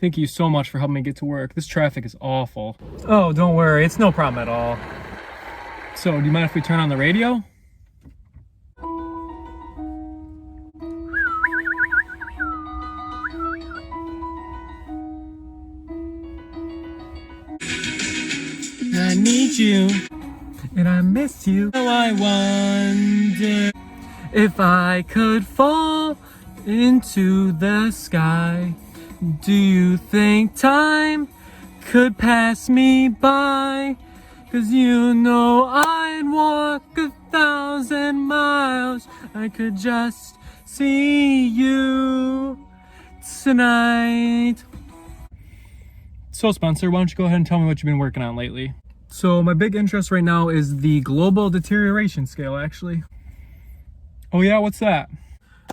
Thank you so much for helping me get to work. This traffic is awful. Oh, don't worry. It's no problem at all. So, do you mind if we turn on the radio? I need you, and I miss you. Oh, I wonder if I could fall into the sky. Do you think time could pass me by? 'Cause you know I'd walk 1,000 miles. I could just see you tonight. So Spencer, why don't you go ahead and tell me what you've been working on lately? So my big interest right now is the global deterioration scale, actually. Oh yeah, what's that?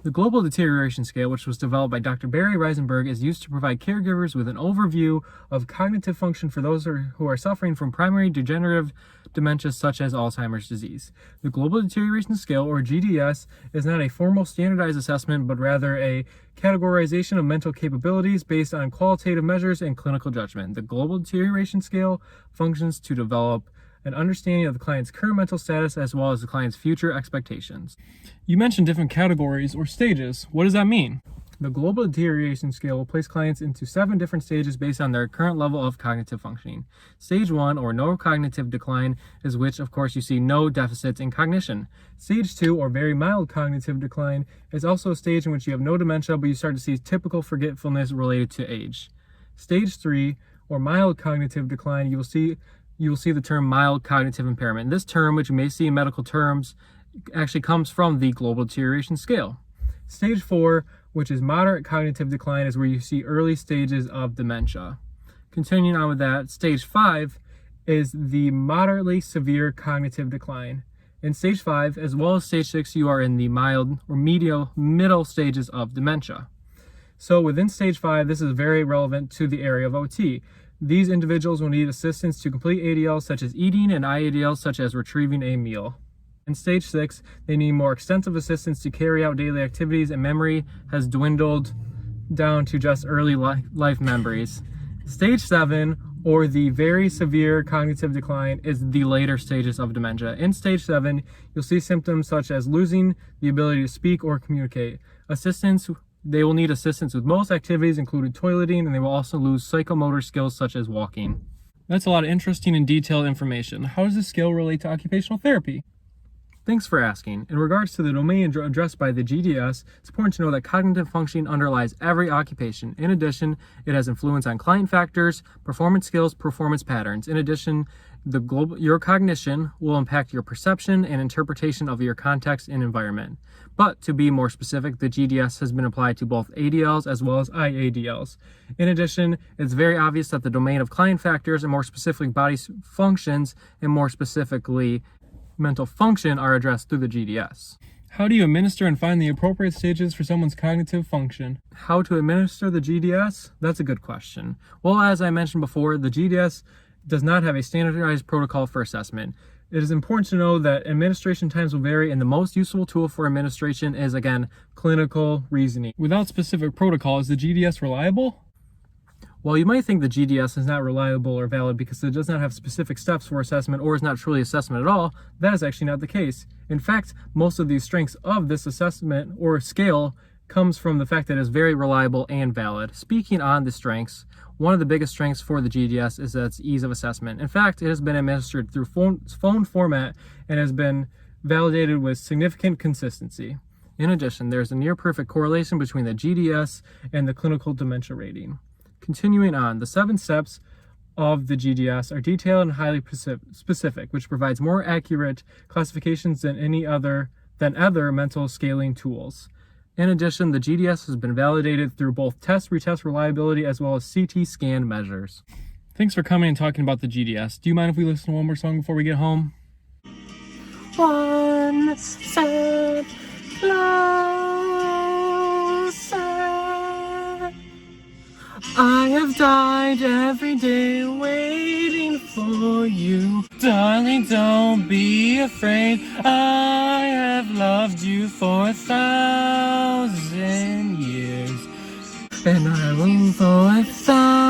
The Global Deterioration Scale, which was developed by Dr. Barry Reisenberg, is used to provide caregivers with an overview of cognitive function for those who are suffering from primary degenerative dementia such as Alzheimer's disease. The Global Deterioration Scale, or GDS, is not a formal standardized assessment, but rather a categorization of mental capabilities based on qualitative measures and clinical judgment. The Global Deterioration Scale functions to develop an understanding of the client's current mental status as well as the client's future expectations. You mentioned different categories or stages. What does that mean? The Global Deterioration Scale will place clients into 7 different stages based on their current level of cognitive functioning. Stage 1, or no cognitive decline, is which, of course, you see no deficits in cognition. Stage 2, or very mild cognitive decline, is also a stage in which you have no dementia, but you start to see typical forgetfulness related to age. Stage 3, or mild cognitive decline, you will see the term mild cognitive impairment. This term, which you may see in medical terms, actually comes from the Global Deterioration Scale. Stage 4, which is moderate cognitive decline, is where you see early stages of dementia. Continuing on with that, Stage 5 is the moderately severe cognitive decline. In Stage 5, as well as Stage 6, you are in the mild or middle stages of dementia. So within Stage 5, this is very relevant to the area of OT. These individuals will need assistance to complete ADLs such as eating and IADLs such as retrieving a meal. In Stage 6, they need more extensive assistance to carry out daily activities, and memory has dwindled down to just early life memories. Stage 7, or the very severe cognitive decline, is the later stages of dementia. In Stage 7, you'll see symptoms such as losing the ability to speak or communicate. They will need assistance with most activities, including toileting, and they will also lose psychomotor skills such as walking. That's a lot of interesting and detailed information. How does this scale relate to occupational therapy? Thanks for asking. In regards to the domain addressed by the GDS, it's important to know that cognitive functioning underlies every occupation. In addition, it has influence on client factors, performance skills, performance patterns. In addition, your cognition will impact your perception and interpretation of your context and environment. But to be more specific, the GDS has been applied to both ADLs as well as IADLs. In addition, it's very obvious that the domain of client factors and more specifically body functions and more specifically mental function are addressed through the GDS. How do you administer and find the appropriate stages for someone's cognitive function? How to administer the GDS? That's a good question. Well, as I mentioned before, the GDS does not have a standardized protocol for assessment. It is important to know that administration times will vary, and the most useful tool for administration is, again, clinical reasoning. Without specific protocol, is the GDS reliable? While you might think the GDS is not reliable or valid because it does not have specific steps for assessment or is not truly assessment at all, that is actually not the case. In fact, most of the strengths of this assessment or scale comes from the fact that it is very reliable and valid. Speaking on the strengths, one of the biggest strengths for the GDS is its ease of assessment. In fact, it has been administered through phone format and has been validated with significant consistency. In addition, there is a near-perfect correlation between the GDS and the clinical dementia rating. Continuing on, the 7 steps of the GDS are detailed and highly specific, which provides more accurate classifications than other mental scaling tools. In addition, the GDS has been validated through both retest reliability, as well as CT scan measures. Thanks for coming and talking about the GDS. Do you mind if we listen to one more song before we get home? One step closer. I have died every day waiting for you. Darling, don't be afraid. I have loved you for 1,000 years. and I move forward.